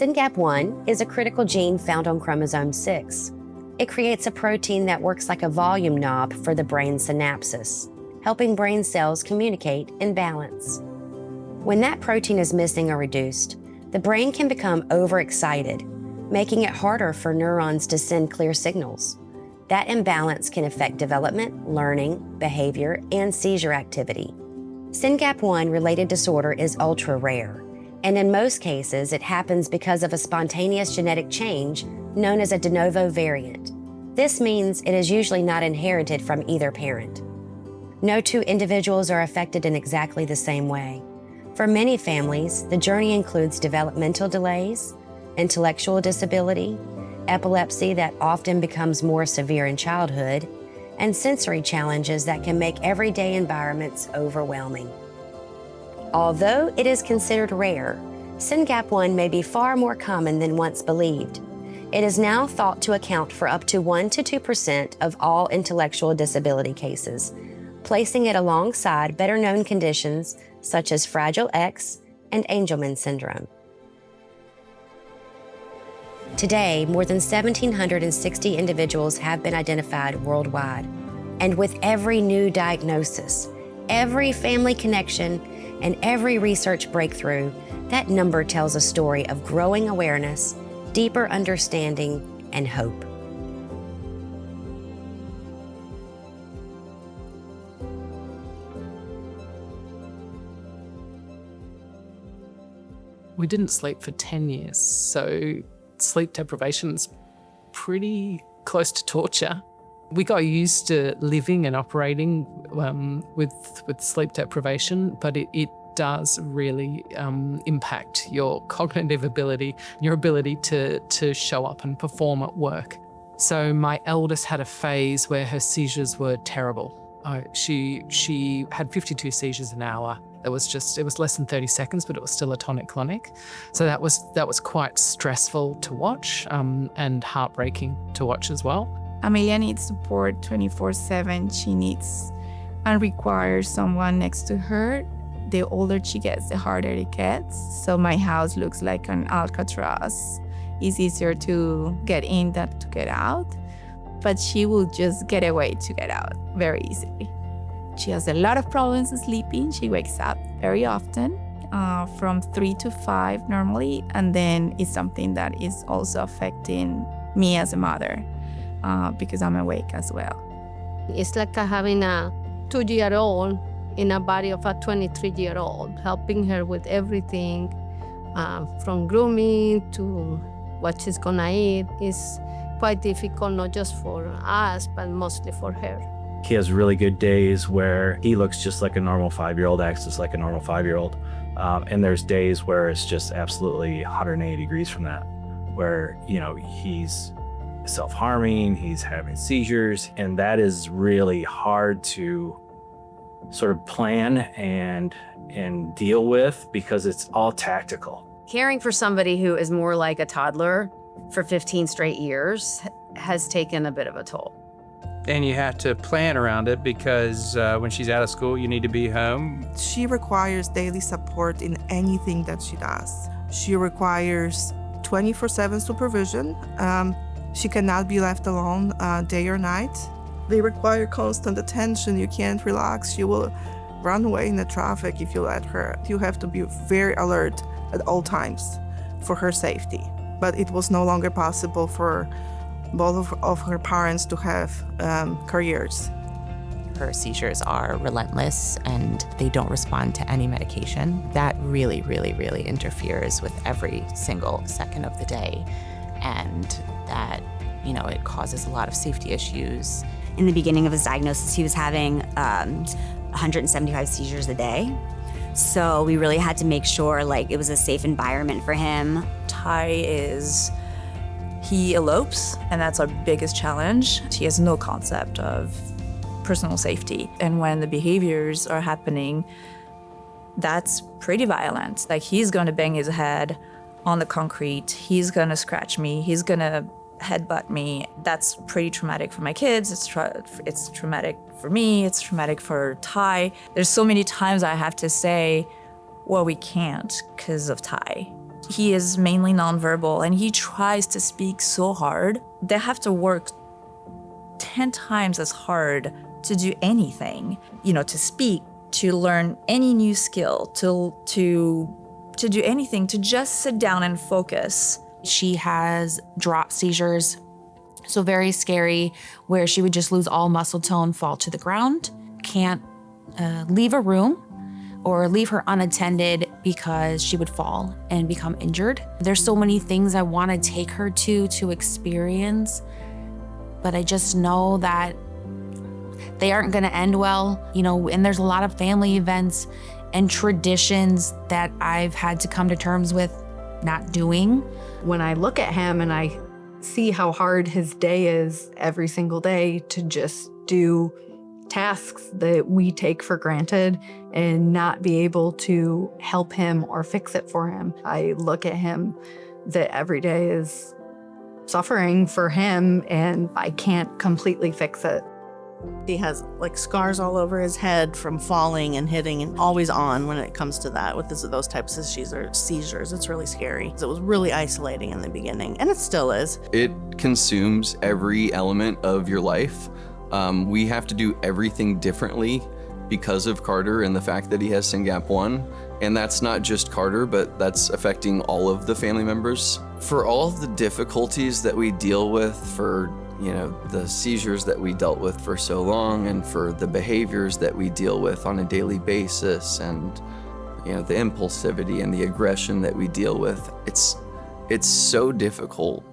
SYNGAP1 is a critical gene found on chromosome 6. It creates a protein that works like a volume knob for the brain synapses, helping brain cells communicate in balance. When that protein is missing or reduced, the brain can become overexcited, making it harder for neurons to send clear signals. That imbalance can affect development, learning, behavior, and seizure activity. SYNGAP1-related disorder is ultra rare, and in most cases, it happens because of a spontaneous genetic change known as a de novo variant. This means it is usually not inherited from either parent. No two individuals are affected in exactly the same way. For many families, the journey includes developmental delays, intellectual disability, epilepsy that often becomes more severe in childhood, and sensory challenges that can make everyday environments overwhelming. Although it is considered rare, SYNGAP1 may be far more common than once believed. It is now thought to account for up to 1 to 2% of all intellectual disability cases, placing it alongside better-known conditions such as Fragile X and Angelman syndrome. Today, more than 1,760 individuals have been identified worldwide. And with every new diagnosis, every family connection, and every research breakthrough, that number tells a story of growing awareness, deeper understanding, and hope. We didn't sleep for 10 years, so sleep deprivation is pretty close to torture. We got used to living and operating with sleep deprivation, but it does really impact your cognitive ability, your ability to show up and perform at work. So my eldest had a phase where her seizures were terrible. She had 52 seizures an hour. It was less than 30 seconds, but it was still a tonic-clonic. So that was quite stressful to watch and heartbreaking to watch as well. Amelia needs support 24/7. She needs and requires someone next to her. The older she gets, the harder it gets. So my house looks like an Alcatraz. It's easier to get in than to get out. But she will just get away to get out very easily. She has a lot of problems sleeping. She wakes up very often, from 3 to 5 normally, and then it's something that is also affecting me as a mother because I'm awake as well. It's like having a 2-year-old in a body of a 23-year-old, helping her with everything, from grooming to what she's gonna eat. Is quite difficult, not just for us, but mostly for her. He has really good days where he looks just like a normal 5-year-old, acts just like a normal 5-year-old. And there's days where it's just absolutely 180 degrees from that, where, he's self-harming, he's having seizures, and that is really hard to sort of plan and deal with because it's all tactical. Caring for somebody who is more like a toddler for 15 straight years has taken a bit of a toll. And you have to plan around it because when she's out of school, you need to be home. She requires daily support in anything that she does. She requires 24/7 supervision. She cannot be left alone day or night. They require constant attention. You can't relax. She will run away in the traffic if you let her. You have to be very alert at all times for her safety. But it was no longer possible for both of her parents to have careers. Her seizures are relentless and they don't respond to any medication. That really, really, really interferes with every single second of the day. And that, it causes a lot of safety issues. In the beginning of his diagnosis, he was having 175 seizures a day. So we really had to make sure it was a safe environment for him. He elopes, and that's our biggest challenge. He has no concept of personal safety. And when the behaviors are happening, that's pretty violent. He's gonna bang his head on the concrete, he's gonna scratch me, he's gonna headbutt me. That's pretty traumatic for my kids, it's traumatic for me, it's traumatic for Ty. There's so many times I have to say, well, we can't because of Ty. He is mainly nonverbal and he tries to speak so hard. They have to work 10 times as hard to do anything, to speak, to learn any new skill, to do anything, to just sit down and focus. She has drop seizures, so very scary, where she would just lose all muscle tone, fall to the ground, can't leave a room or leave her unattended because she would fall and become injured. There's so many things I want to take her to experience, but I just know that they aren't going to end well, and there's a lot of family events and traditions that I've had to come to terms with not doing. When I look at him and I see how hard his day is every single day to just do tasks that we take for granted and not be able to help him or fix it for him, I look at him that every day is suffering for him and I can't completely fix it. He has scars all over his head from falling and hitting, and always on when it comes to that with those types of seizures. It's really scary. It was really isolating in the beginning, and it still is. It consumes every element of your life. We have to do everything differently because of Carter and the fact that he has SYNGAP1. And that's not just Carter, but that's affecting all of the family members. For all of the difficulties that we deal with, for the seizures that we dealt with for so long, and for the behaviors that we deal with on a daily basis, and the impulsivity and the aggression that we deal with, it's so difficult.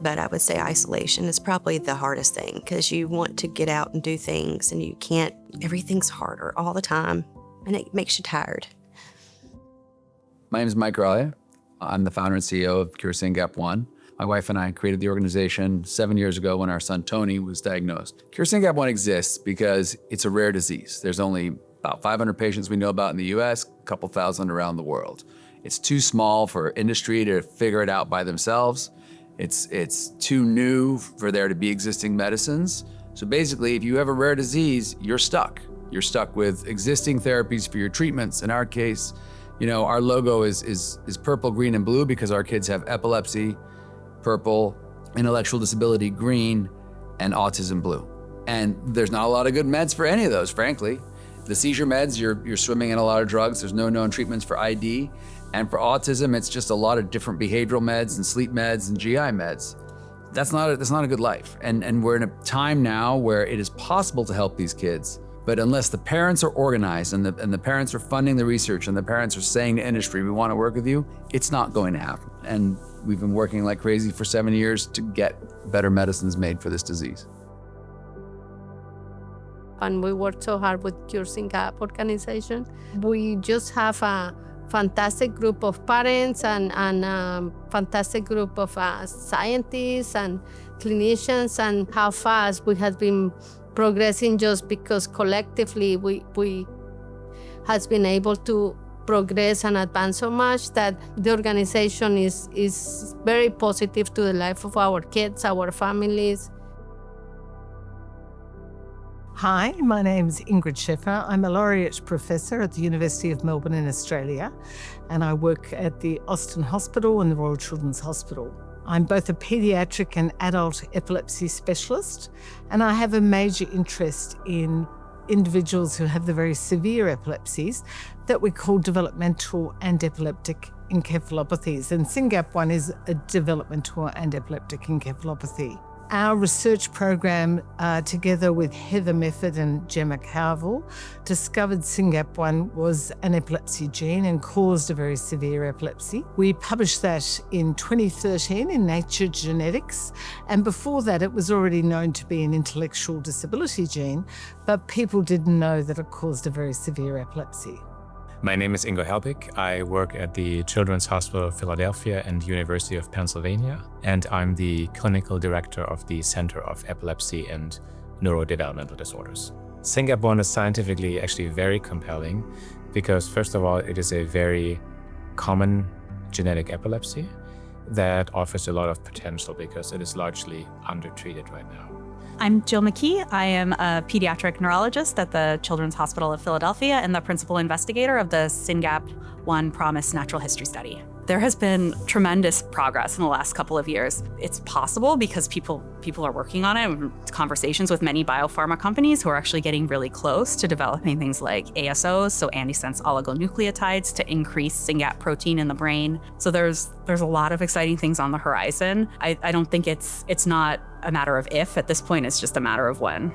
But I would say isolation is probably the hardest thing, because you want to get out and do things and you can't. Everything's harder all the time and it makes you tired. My name is Mike Raleigh. I'm the founder and CEO of CURE SYNGAP1. My wife and I created the organization 7 years ago when our son Tony was diagnosed. CURE SYNGAP1 exists because it's a rare disease. There's only about 500 patients we know about in the US, a couple thousand around the world. It's too small for industry to figure it out by themselves. It's too new for there to be existing medicines. So basically, if you have a rare disease, you're stuck. You're stuck with existing therapies for your treatments. In our case, our logo is purple, green, and blue because our kids have epilepsy, purple, intellectual disability, green, and autism, blue. And there's not a lot of good meds for any of those, frankly. The seizure meds, you're swimming in a lot of drugs. There's no known treatments for ID. And for autism, it's just a lot of different behavioral meds and sleep meds and GI meds. That's not a good life. And we're in a time now where it is possible to help these kids, but unless the parents are organized and the parents are funding the research and the parents are saying to industry, we want to work with you, it's not going to happen. And we've been working like crazy for 7 years to get better medicines made for this disease. And we work so hard with CURE SYNGAP organization. We just have a fantastic group of parents and fantastic group of scientists and clinicians, and how fast we have been progressing just because collectively we has been able to progress and advance so much that the organization is very positive to the life of our kids, our families. Hi, my name's Ingrid Scheffer. I'm a laureate professor at the University of Melbourne in Australia, and I work at the Austin Hospital and the Royal Children's Hospital. I'm both a paediatric and adult epilepsy specialist, and I have a major interest in individuals who have the very severe epilepsies that we call developmental and epileptic encephalopathies, and SYNGAP1 is a developmental and epileptic encephalopathy. Our research program, together with Heather Mefford and Gemma Carville, discovered SYNGAP1 was an epilepsy gene and caused a very severe epilepsy. We published that in 2013 in Nature Genetics, and before that it was already known to be an intellectual disability gene, but people didn't know that it caused a very severe epilepsy. My name is Ingo Helbig. I work at the Children's Hospital of Philadelphia and University of Pennsylvania, and I'm the clinical director of the Center of Epilepsy and Neurodevelopmental Disorders. SYNGAP1 is scientifically actually very compelling because, first of all, it is a very common genetic epilepsy that offers a lot of potential because it is largely undertreated right now. I'm Jill McKee. I am a pediatric neurologist at the Children's Hospital of Philadelphia and the principal investigator of the SYNGAP1 PROMISE Natural History Study. There has been tremendous progress in the last couple of years. It's possible because people are working on it. Conversations with many biopharma companies who are actually getting really close to developing things like ASOs, so antisense oligonucleotides, to increase Syngap protein in the brain. So there's a lot of exciting things on the horizon. I don't think it's not a matter of if. At this point, it's just a matter of when.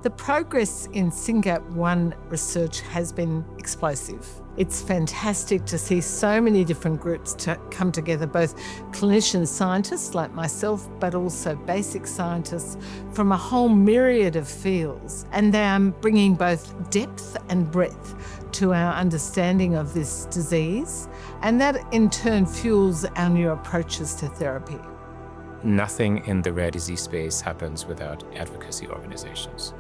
The progress in SYNGAP1 research has been explosive. It's fantastic to see so many different groups come together, both clinician scientists like myself, but also basic scientists from a whole myriad of fields. And they are bringing both depth and breadth to our understanding of this disease. And that in turn fuels our new approaches to therapy. Nothing in the rare disease space happens without advocacy organizations.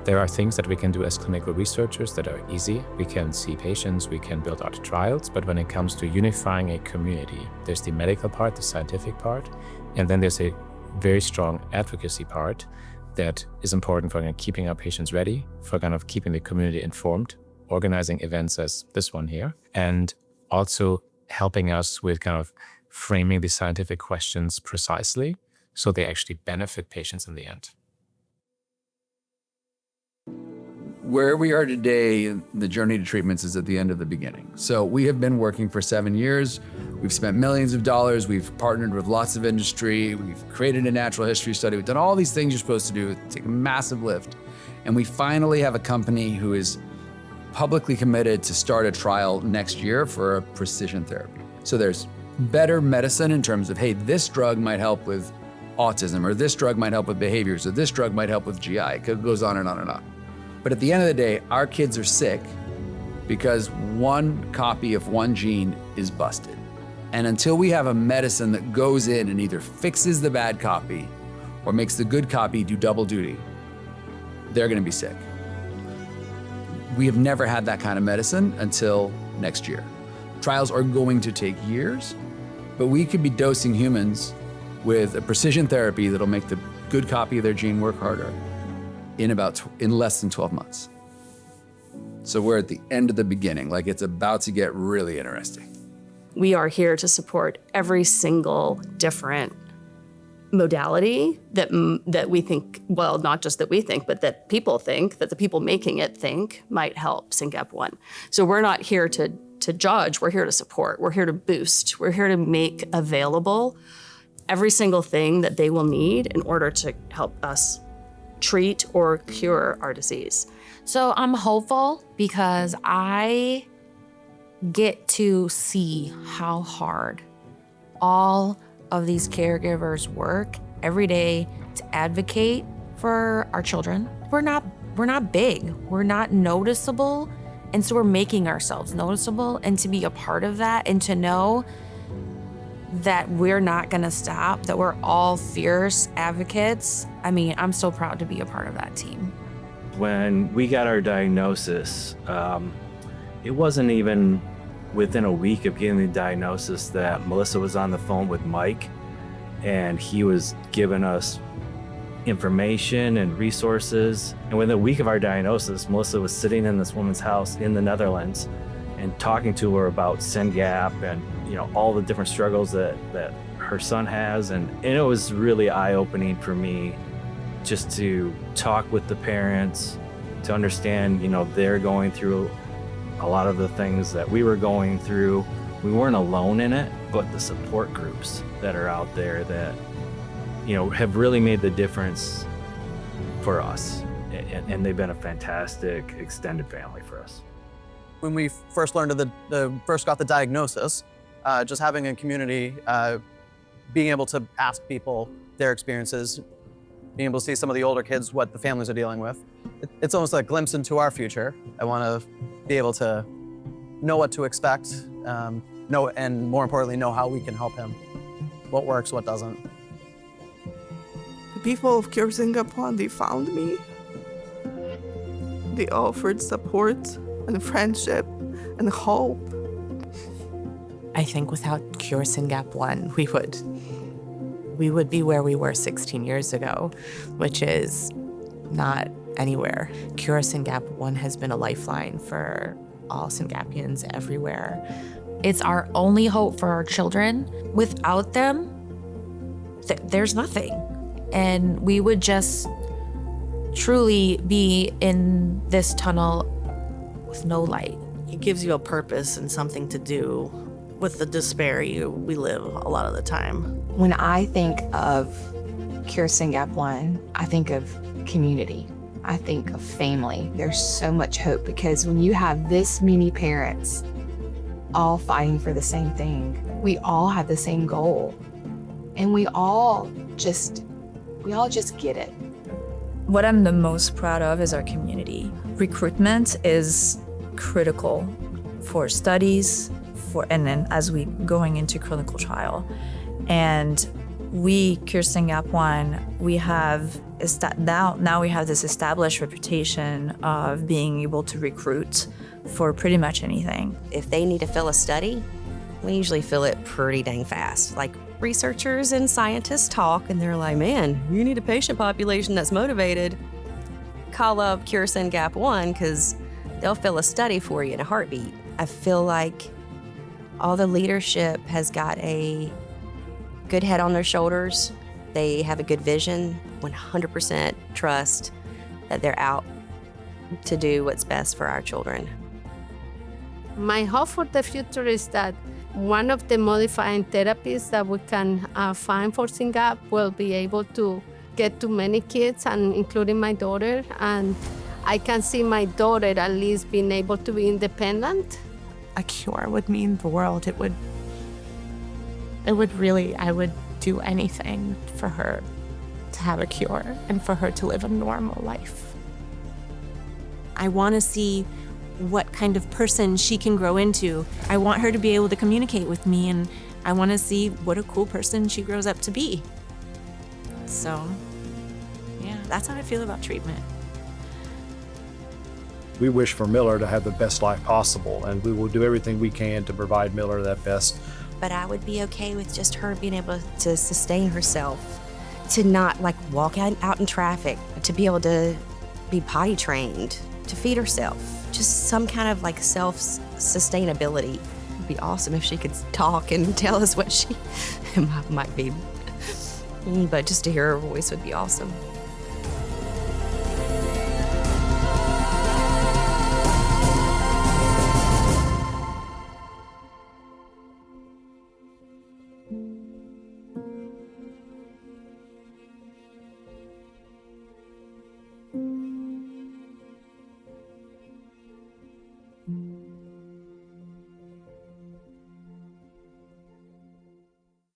There are things that we can do as clinical researchers that are easy. We can see patients, we can build out trials, but when it comes to unifying a community, there's the medical part, the scientific part, and then there's a very strong advocacy part that is important for kind of keeping our patients ready, for kind of keeping the community informed, organizing events as this one here, and also helping us with kind of framing the scientific questions precisely so they actually benefit patients in the end. Where we are today in the journey to treatments is at the end of the beginning. So we have been working for 7 years. We've spent millions of dollars. We've partnered with lots of industry. We've created a natural history study. We've done all these things you're supposed to do, take a massive lift. And we finally have a company who is publicly committed to start a trial next year for a precision therapy. So there's better medicine in terms of, hey, this drug might help with autism, or this drug might help with behaviors, or this drug might help with GI. It goes on and on and on. But at the end of the day, our kids are sick because one copy of one gene is busted. And until we have a medicine that goes in and either fixes the bad copy or makes the good copy do double duty, they're gonna be sick. We have never had that kind of medicine until next year. Trials are going to take years, but we could be dosing humans with a precision therapy that'll make the good copy of their gene work harder in less than 12 months. So we're at the end of the beginning, like it's about to get really interesting. We are here to support every single different modality that we think, well, not just that we think, but that people think, that the people making it think might help Syngap1. So we're not here to judge, we're here to support, we're here to boost, we're here to make available every single thing that they will need in order to help us treat or cure our disease. So I'm hopeful because I get to see how hard all of these caregivers work every day to advocate for our children. We're not big, we're not noticeable, and so we're making ourselves noticeable, and to be a part of that and to know that we're not gonna stop, that we're all fierce advocates. I mean, I'm so proud to be a part of that team. When we got our diagnosis, it wasn't even within a week of getting the diagnosis that Melissa was on the phone with Mike, and he was giving us information and resources. And within a week of our diagnosis, Melissa was sitting in this woman's house in the Netherlands and talking to her about Syngap and all the different struggles that her son has. And it was really eye-opening for me just to talk with the parents, to understand, they're going through a lot of the things that we were going through. We weren't alone in it, but the support groups that are out there that, have really made the difference for us. And they've been a fantastic extended family for us. When we first learned first got the diagnosis, just having a community, being able to ask people their experiences, being able to see some of the older kids, what the families are dealing with. It's almost like a glimpse into our future. I want to be able to know what to expect, know, and more importantly, know how we can help him. What works, what doesn't. The people of CURE SYNGAP1, they found me. They offered support and friendship and hope. I think without CURE SYNGAP1, we would be where we were 16 years ago, which is not anywhere. CURE SYNGAP1 has been a lifeline for all Syngapians everywhere. It's our only hope for our children. Without them, there's nothing. And we would just truly be in this tunnel with no light. It gives you a purpose and something to do with the despair we live a lot of the time. When I think of CURE SYNGAP1, I think of community. I think of family. There's so much hope because when you have this many parents all fighting for the same thing, we all have the same goal. And we all just get it. What I'm the most proud of is our community. Recruitment is critical for studies, and then as we going into clinical trial. And we, CURE SYNGAP1, we have now we have this established reputation of being able to recruit for pretty much anything. If they need to fill a study, we usually fill it pretty dang fast. Like researchers and scientists talk and they're like, man, you need a patient population that's motivated. Call up CURE SYNGAP1 because they'll fill a study for you in a heartbeat. I feel like all the leadership has got a good head on their shoulders. They have a good vision, 100% trust that they're out to do what's best for our children. My hope for the future is that one of the modifying therapies that we can find for Syngap will be able to get to many kids, and including my daughter. And I can see my daughter at least being able to be independent. A cure would mean the world. It would really, I would do anything for her to have a cure and for her to live a normal life. I want to see what kind of person she can grow into. I want her to be able to communicate with me, and I want to see what a cool person she grows up to be. So, yeah, that's how I feel about treatment. We wish for Miller to have the best life possible, and we will do everything we can to provide Miller that best. But I would be okay with just her being able to sustain herself, to not like walk out in traffic, to be able to be potty trained, to feed herself. Just some kind of like self-sustainability. It'd be awesome if she could talk and tell us what she might be. But just to hear her voice would be awesome.